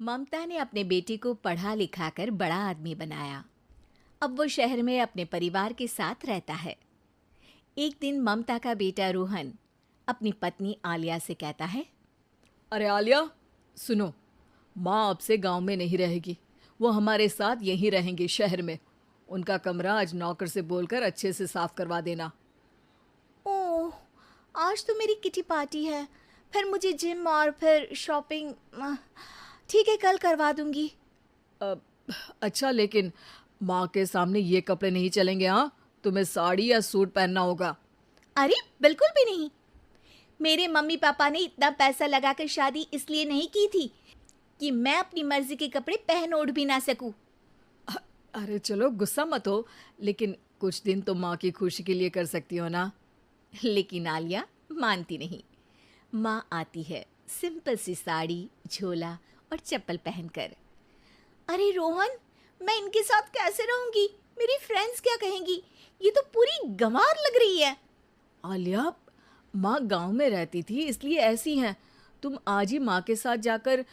ममता ने अपने बेटे को पढ़ा लिखा कर बड़ा आदमी बनाया। अब वो शहर में अपने परिवार के साथ रहता है। एक दिन ममता का बेटा रोहन अपनी पत्नी आलिया से कहता है, अरे आलिया, सुनो, माँ अब से गांव में नहीं रहेगी। वो हमारे साथ यहीं रहेंगी शहर में। उनका कमरा आज नौकर से बोलकर अच्छे से साफ करवा देना। ओह, आज तो मेरी किटी पार्टी है, फिर मुझे जिम और फिर शॉपिंग। ठीक है, कल करवा दूंगी। अब अच्छा, लेकिन माँ के सामने ये कपड़े नहीं चलेंगे। हाँ, तुम्हें साड़ी या सूट पहनना होगा। अरे बिल्कुल भी नहीं। मेरे मम्मी पापा ने इतना पैसा लगाकर शादी इसलिए नहीं की थी कि मैं अपनी मर्जी के कपड़े पहन ओढ़ भी ना सकूं। अरे चलो, गुस्सा मत हो, लेकिन कुछ दिन तो माँ की खुशी के लिए कर सकती हो ना। लेकिन आलिया मानती नहीं। माँ आती है सिंपल सी साड़ी, झोला और चप्पल पहनकर। अरे रोहन, मैं इनके साथ कैसे रहूंगी? मेरी फ्रेंड्स क्या कहेंगी? ये तो पूरी गंवार लग रही है। आलिया, माँ गांव में रहती थी इसलिए ऐसी हैं। तुम आज ही माँ के साथ जाकर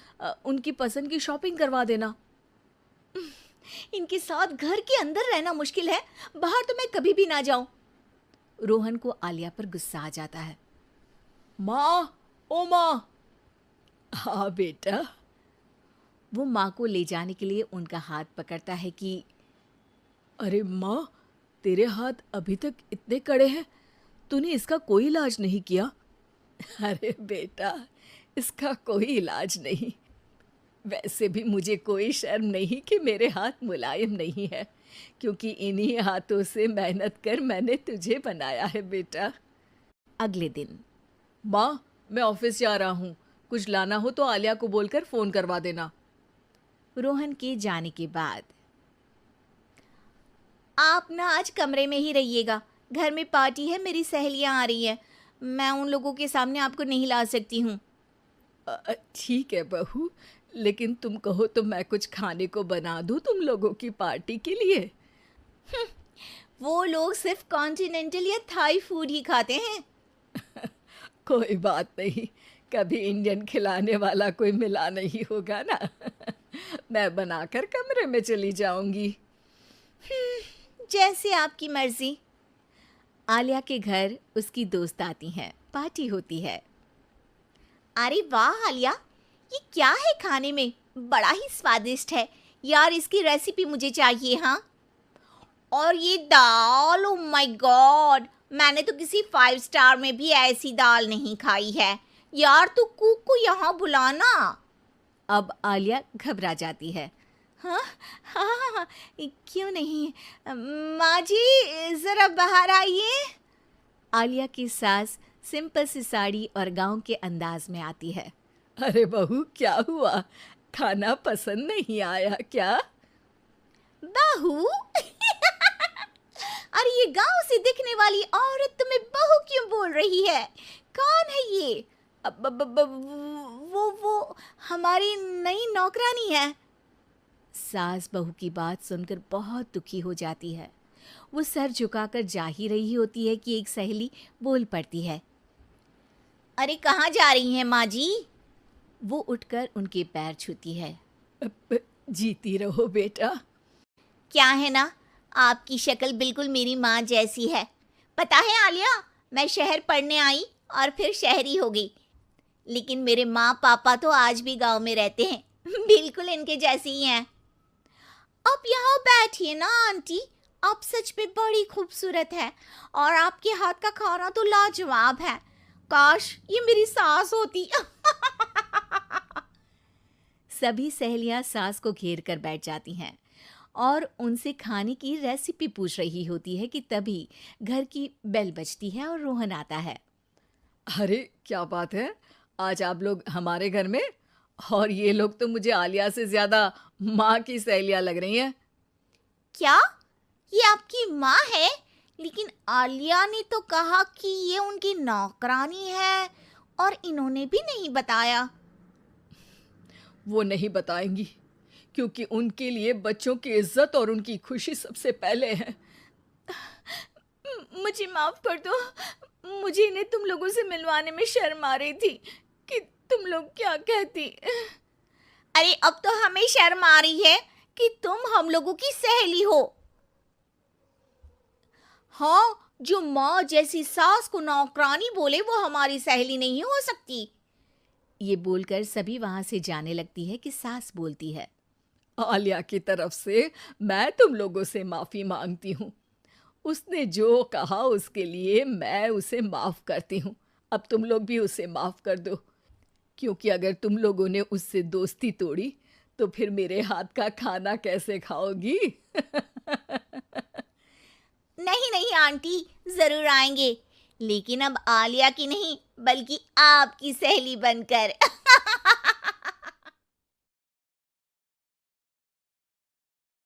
उनकी पसंद की शॉपिंग करवा देना। इनके साथ घर के अंदर रहना मुश्किल है, बाहर तो मैं कभी भी ना जाऊं। रोहन को आलिया पर गुस्सा आ जाता है। माँ, ओ माँ। हाँ बेटा। वो माँ को ले जाने के लिए उनका हाथ पकड़ता है कि अरे माँ, तेरे हाथ अभी तक इतने कड़े हैं, तूने इसका कोई इलाज नहीं किया? अरे बेटा, इसका कोई इलाज नहीं। वैसे भी मुझे कोई शर्म नहीं कि मेरे हाथ मुलायम नहीं है, क्योंकि इन्हीं हाथों से मेहनत कर मैंने तुझे बनाया है बेटा। अगले दिन माँ, मैं ऑफिस जा रहा हूँ। कुछ लाना हो तो आलिया को बोलकर फ़ोन करवा देना। रोहन के जाने के बाद, आप ना आज कमरे में ही रहिएगा, घर में पार्टी है, मेरी सहेलियां आ रही हैं, मैं उन लोगों के सामने आपको नहीं ला सकती हूँ। ठीक है बहू, लेकिन तुम कहो तो मैं कुछ खाने को बना दूँ तुम लोगों की पार्टी के लिए। वो लोग सिर्फ कॉन्टिनेंटल या थाई फूड ही खाते हैं। कोई बात नहीं, कभी इंडियन खिलाने वाला कोई मिला नहीं होगा ना। मैं बनाकर कमरे में चली जाऊंगी। जैसे आपकी मर्जी। आलिया के घर उसकी दोस्त आती हैं, पार्टी होती है। अरे वाह आलिया, ये क्या है खाने में? बड़ा ही स्वादिष्ट है यार, इसकी रेसिपी मुझे चाहिए। हाँ, और ये दाल, ओ माय गॉड, मैंने तो किसी 5 स्टार में भी ऐसी दाल नहीं खाई है। यार तू कुक को यहाँ बुलाना। अब आलिया घबरा जाती है। हाँ हाँ हाँ हाँ, क्यों नहीं, माँ जी ज़रा बाहर आइए। आलिया की सास सिंपल सी साड़ी और गांव के अंदाज में आती है। अरे बहू, क्या हुआ? खाना पसंद नहीं आया क्या? बहू? अरे ये गांव से दिखने वाली औरत तुम्हें बहू क्यों बोल रही है? कौन है ये? वो हमारी नई नौकरानी है। सास बहू की बात सुनकर बहुत दुखी हो जाती है। वो सर झुकाकर जा ही रही होती है कि एक सहेली बोल पड़ती है। अरे कहाँ जा रही हैं माँ जी? वो उठकर उनके पैर छूती है। जीती रहो बेटा। क्या है ना, आपकी शक्ल बिल्कुल मेरी माँ जैसी है। पता है आलिया, मैं शहर पढ़ने आई और फिर शहरी हो गई, लेकिन मेरे माँ पापा तो आज भी गांव में रहते हैं, बिल्कुल इनके जैसे ही हैं। आप यहाँ बैठिए ना आंटी, आप सच में बड़ी खूबसूरत है और आपके हाथ का खाना तो लाजवाब है। काश ये मेरी सास होती। सभी सहेलियां सास को घेर कर बैठ जाती हैं और उनसे खाने की रेसिपी पूछ रही होती है कि तभी घर की बेल बजती है और रोहन आता है। अरे क्या बात है, आज आप लोग हमारे घर में? और ये लोग तो मुझे आलिया से ज्यादा माँ की सहेलियाँ लग रही हैं। क्या ये आपकी माँ है? लेकिन आलिया ने तो कहा कि ये उनकी नौकरानी है और इन्होंने भी नहीं बताया। वो नहीं बताएंगी, क्योंकि उनके लिए बच्चों की इज्जत और उनकी खुशी सबसे पहले है। मुझे माफ कर दो, मुझे इन्हें तुम लोगों से मिलवाने में शर्म आ रही थी कि तुम लोग क्या कहती। अरे अब तो हमें शर्म आ रही है कि तुम हम लोगों की सहेली हो। हाँ, जो माँ जैसी सास को नौकरानी बोले वो हमारी सहेली नहीं हो सकती। ये बोलकर सभी वहां से जाने लगती है कि सास बोलती है, आलिया की तरफ से मैं तुम लोगों से माफ़ी मांगती हूँ। उसने जो कहा उसके लिए मैं उसे माफ़ करती हूँ। अब तुम लोग भी उसे माफ़ कर दो, क्योंकि अगर तुम लोगों ने उससे दोस्ती तोड़ी तो फिर मेरे हाथ का खाना कैसे खाओगी? नहीं नहीं आंटी, जरूर आएंगे, लेकिन अब आलिया की नहीं बल्कि आपकी सहेली बनकर।